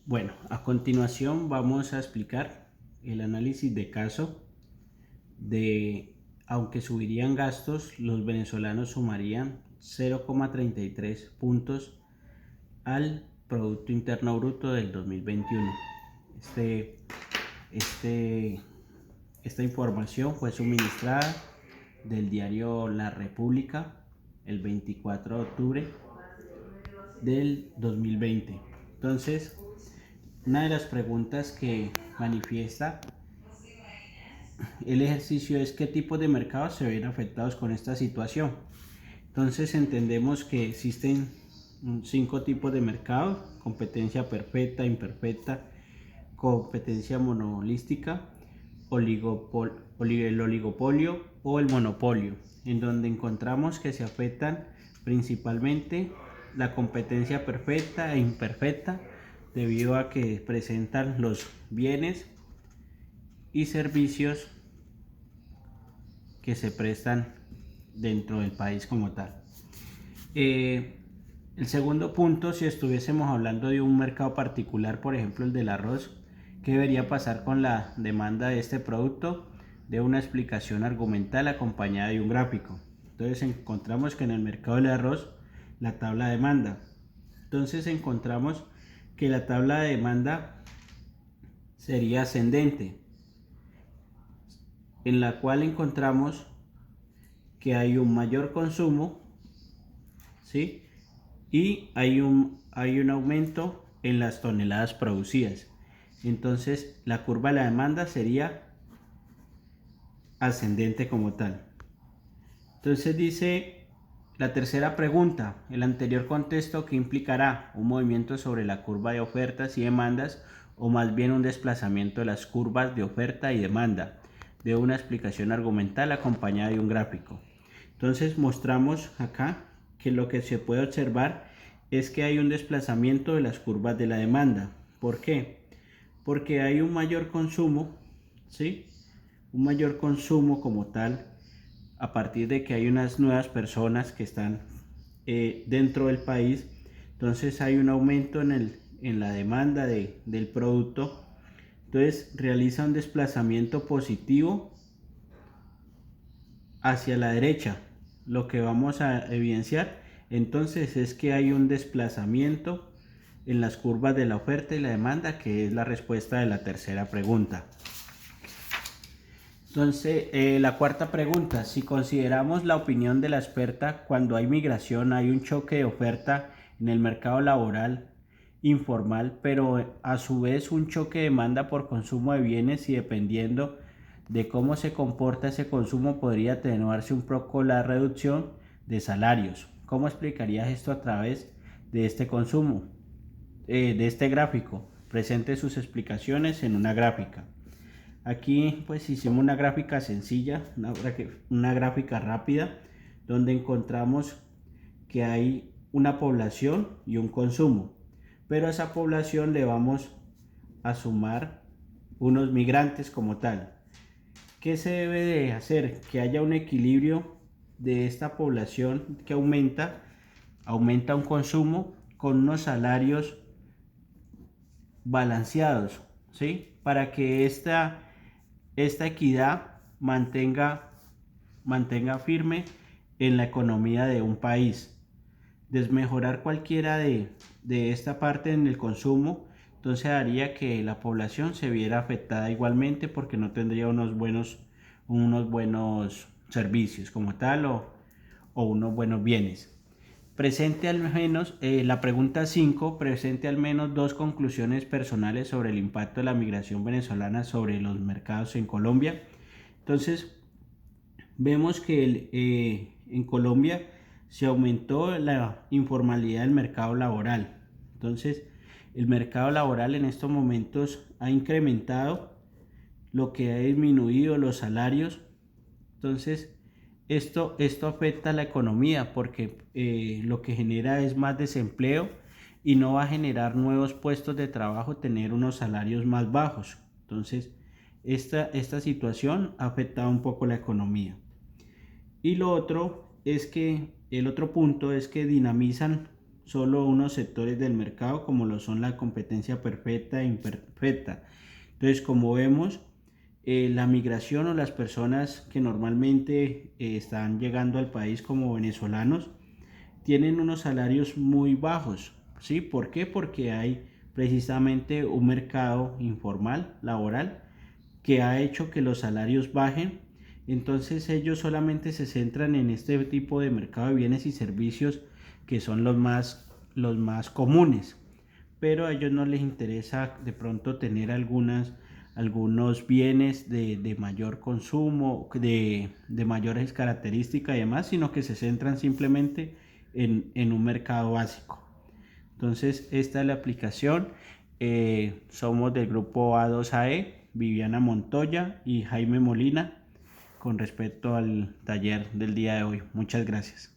Bueno, a continuación vamos a explicar el análisis de caso de, aunque subirían gastos, los venezolanos sumarían 0,33 puntos al Producto Interno Bruto del 2021. Este, esta información fue suministrada del diario La República el 24 de octubre del 2020. Entonces, una de las preguntas que manifiesta el ejercicio es qué tipos de mercados se ven afectados con esta situación. Entonces entendemos que existen 5 tipos de mercados: competencia perfecta, imperfecta, competencia monolística, el oligopolio o el monopolio, en donde encontramos que se afectan principalmente la competencia perfecta e imperfecta, debido a que presentan los bienes y servicios que se prestan dentro del país como tal. El segundo punto, si estuviésemos hablando de un mercado particular, por ejemplo el del arroz, ¿qué debería pasar con la demanda de este producto? De una explicación argumental acompañada de un gráfico. Entonces encontramos que en el mercado del arroz, la tabla de demanda. Entonces encontramos que la tabla de demanda sería ascendente, en la cual encontramos que hay un mayor consumo, ¿sí? Y hay un aumento en las toneladas producidas. Entonces la curva de la demanda sería ascendente como tal. Entonces dice la tercera pregunta: el anterior contexto, ¿qué implicará? ¿Un movimiento sobre la curva de ofertas y demandas, o más bien un desplazamiento de las curvas de oferta y demanda? De una explicación argumental acompañada de un gráfico. Entonces mostramos acá que lo que se puede observar es que hay un desplazamiento de las curvas de la demanda. ¿Por qué? Porque hay un mayor consumo, ¿sí? Un mayor consumo como tal, a partir de que hay unas nuevas personas que están dentro del país. Entonces hay un aumento en la demanda del producto. Entonces realiza un desplazamiento positivo hacia la derecha. Lo que vamos a evidenciar entonces es que hay un desplazamiento en las curvas de la oferta y la demanda, que es la respuesta de la tercera pregunta. Entonces, la cuarta pregunta: si consideramos la opinión de la experta, cuando hay migración hay un choque de oferta en el mercado laboral informal, pero a su vez un choque de demanda por consumo de bienes, y dependiendo de cómo se comporta ese consumo podría atenuarse un poco la reducción de salarios. ¿Cómo explicarías esto a través de este consumo, de este gráfico? Presente sus explicaciones en una gráfica. Aquí pues hicimos una gráfica sencilla, una gráfica rápida, donde encontramos que hay una población y un consumo, pero a esa población le vamos a sumar unos migrantes como tal. ¿Qué se debe de hacer? Que haya un equilibrio de esta población que aumenta un consumo con unos salarios balanceados, ¿sí? Para que esta equidad mantenga firme en la economía de un país. Desmejorar cualquiera de esta parte en el consumo, entonces haría que la población se viera afectada igualmente, porque no tendría unos buenos servicios como tal, o unos buenos bienes. Presente al menos, la pregunta 5, presente al menos dos conclusiones personales sobre el impacto de la migración venezolana sobre los mercados en Colombia. Entonces, vemos que en Colombia se aumentó la informalidad del mercado laboral. Entonces, el mercado laboral en estos momentos ha incrementado, lo que ha disminuido los salarios. Entonces, esto afecta a la economía, porque lo que genera es más desempleo, y no va a generar nuevos puestos de trabajo tener unos salarios más bajos. Entonces, esta situación ha afectado un poco la economía. Y el otro punto es que dinamizan solo unos sectores del mercado como lo son la competencia perfecta e imperfecta. Entonces, como vemos, la migración o las personas que normalmente están llegando al país como venezolanos tienen unos salarios muy bajos, ¿sí? ¿Por qué? Porque hay precisamente un mercado informal, laboral, que ha hecho que los salarios bajen. Entonces ellos solamente se centran en este tipo de mercado de bienes y servicios que son los más comunes, pero a ellos no les interesa de pronto tener algunos bienes de mayor consumo, de mayores características y demás, sino que se centran simplemente en un mercado básico. Entonces, esta es la aplicación. Somos del grupo A2AE, Viviana Montoya y Jaime Molina, con respecto al taller del día de hoy. Muchas gracias.